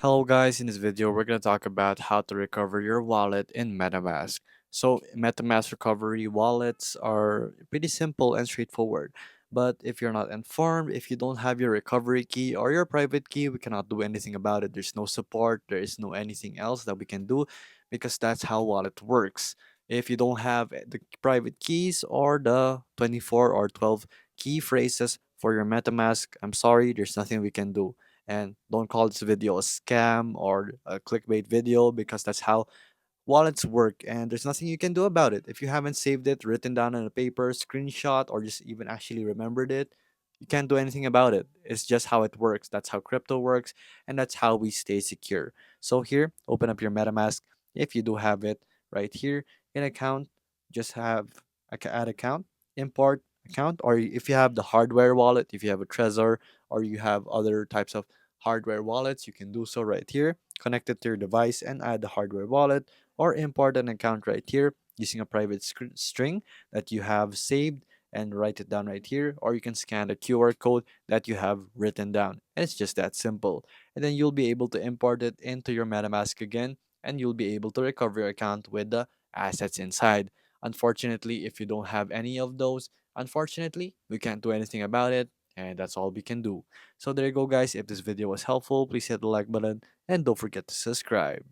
Hello guys, in this video we're going to talk about how to recover your wallet in MetaMask. So MetaMask recovery wallets are pretty simple and straightforward. But if you're not informed, if you don't have your recovery key or your private key, we cannot do anything about it. There's no support, there is no anything else that we can do because that's how wallet works. If you don't have the private keys or the 24 or 12 key phrases for your MetaMask, I'm sorry, there's nothing we can do. And don't call this video a scam or a clickbait video because that's how wallets work and there's nothing you can do about it. If you haven't saved it, written down on a paper, screenshot, or just even actually remembered it, you can't do anything about it. It's just how it works. That's how crypto works and that's how we stay secure. So here, open up your MetaMask if you do have it right here in account. Just have add account, import account, or if you have the hardware wallet, if you have a Trezor or you have other types of hardware wallets, you can do so right here. Connect it to your device and add the hardware wallet or import an account right here using a private string that you have saved and write it down right here, or you can scan the QR code that you have written down. And it's just that simple. And then you'll be able to import it into your MetaMask again, and you'll be able to recover your account with the assets inside. Unfortunately, if you don't have any of those, unfortunately, we can't do anything about it, and that's all we can do. So there you go, guys. If this video was helpful, please hit the like button and don't forget to subscribe.